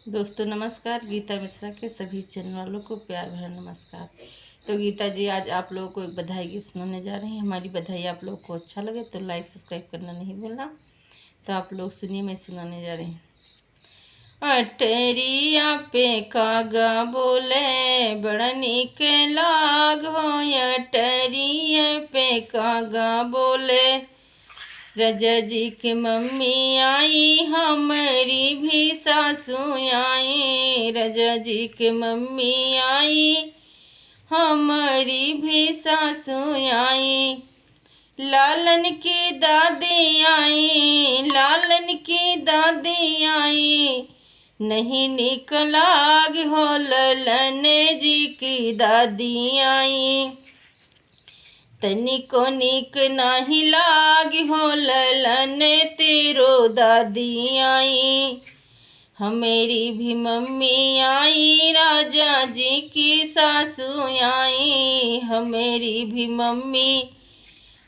दोस्तों नमस्कार। गीता मिश्रा के सभी चैनल वालों को प्यार भरा नमस्कार। तो गीता जी आज आप लोगों को एक बधाई गीत सुनाने जा रही हैं। हमारी बधाई आप लोगों को अच्छा लगे तो लाइक सब्सक्राइब करना नहीं भूलना। तो आप लोग सुनिए, मैं सुनाने जा रही हूँ। अटरिया पे कागा बोले बड़ा निक लाग हो, अटरिया पे कागा बोले रजा जी की मम्मी आई, हमारी भी सासू आई। रजा जी की मम्मी आई, हमारी भी सासू आई। लालन की दादी आई, लालन की दादी आई। नहीं निकलाग हो, ललन जी की दादी आई। तनिको निक नाही लागी हो, ललन तेरो दादी आई। हमेरी भी मम्मी आई, राजा जी की सासू आई। हमेरी भी मम्मी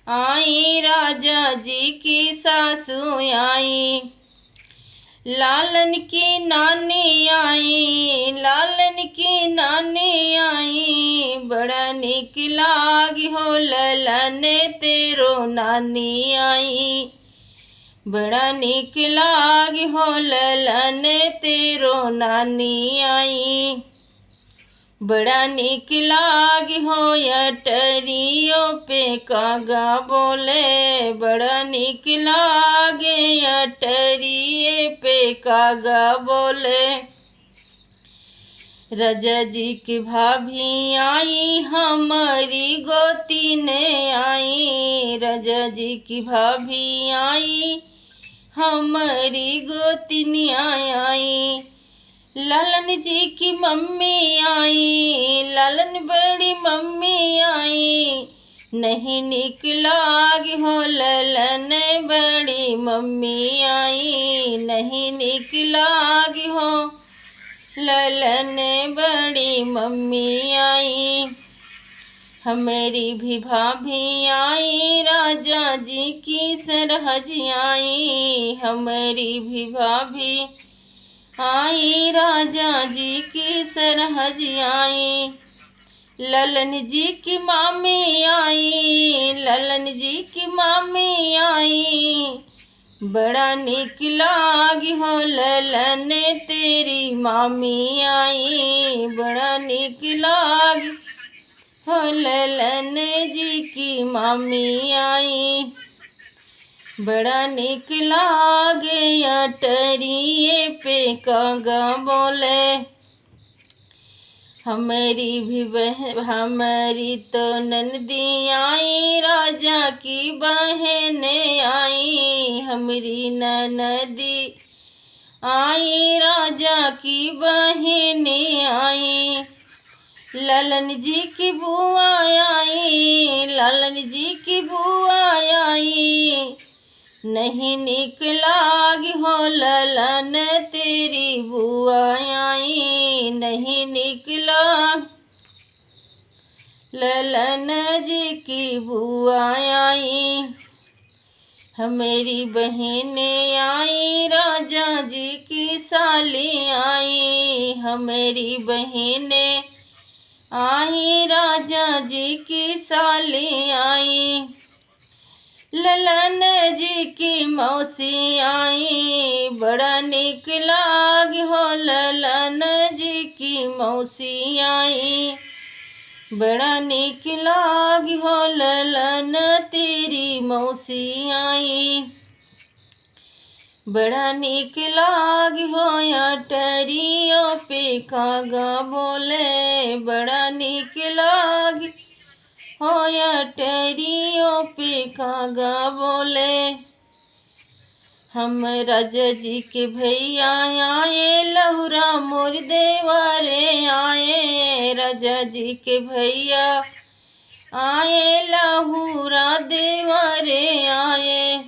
आई, राजा जी की सासू आई। लालन की नानी आई, लालन की नानी आई। बड़ा निक लागी हो, ललन तेरो नानी आई। बड़ा निक लागी हो, ललन तेरो नानी आई। बड़ा निक लागी हो, अटरियों पे कागा बोले। बड़ा निक लागे अटरिये पे कागा बोले। रजा जी की भाभी आई, हमारी गोती ने आई। रजा जी की भाभी आई, हमारी गोती आई। लालन जी की मम्मी आई, लालन बड़ी मम्मी आई। नहीं निक लागी हो, ललन बड़ी मम्मी आई। नहीं निक लागी हो, ललन बड़ी मम्मी आई। हमेरी भी भाभी आई, राजा जी की सरहज आई। हमेरी भी भाभी आई, राजा जी की सरहज आई। ललन जी की मामी आई, ललन जी की मामी आई। बड़ा निक लागी हो, ललन तेरी मामी आई। बड़ा निक लागी हो, ललन जी की मामी आई। बड़ा निक लागे अटरिये पे कागा बोले। हमारी भी बहन, हमारी तो नंदी आई, राजा की बहनें आई। हमारी ननदी आई, राजा की बहनें आई। लालन जी की बुआ आई, लालन जी की बुआ आई। नहीं निक लागी हो, ललन तेरी बुआ आई। नहीं निक लाग ललन जी की बुआ आई। हमेरी बहनें आई, राजा जी की साली आई। हमेरी बहनें आई, राजा जी की साली आई। ललन जी की मौसी आई, बड़ा निक लागी हो, ललन जी की मौसी आई। बड़ा निक लागी हो, ललन तेरी मौसी आई। बड़ा निक लागी हो, अटरियों पे कागा बोले। बड़ा निक लागी हो, अटरियों पे कागा बोले। हम राजा जी के भैया आए, लहुरा मोर देवारे आए। राजा जी के भैया आए, लहुरा देवारे आए।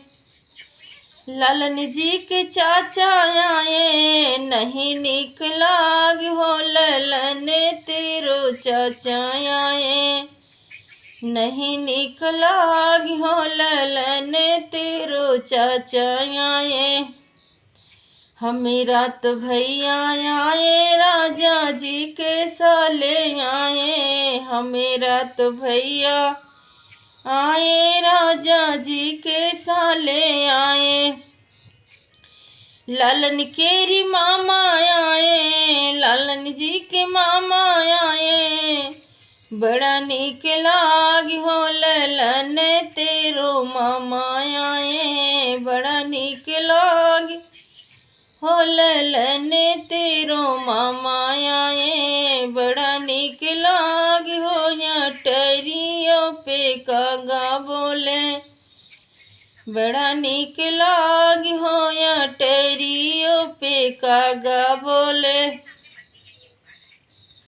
लालन जी के चाचा आए, नहीं निक लागी हो, ललन तेरो चाचा आए। नहीं निक लागी हो, ललन तेरो चाचा आए। हमें रात भैया आए, राजा जी के साले आए। हमें रात भैया आए, राजा जी के साले आए। लालन केरी मामा आए, लालन जी के मामा आए। बड़ा नीक लागी हो ललन तेरो मामा आए। बड़ा नीक लागी हो ललन तेरो मामा आए। बड़ा नीक लागी हो या टरियों पे कागा बोले। बड़ा नीक लागी हो या टरियों पे कागा बोले।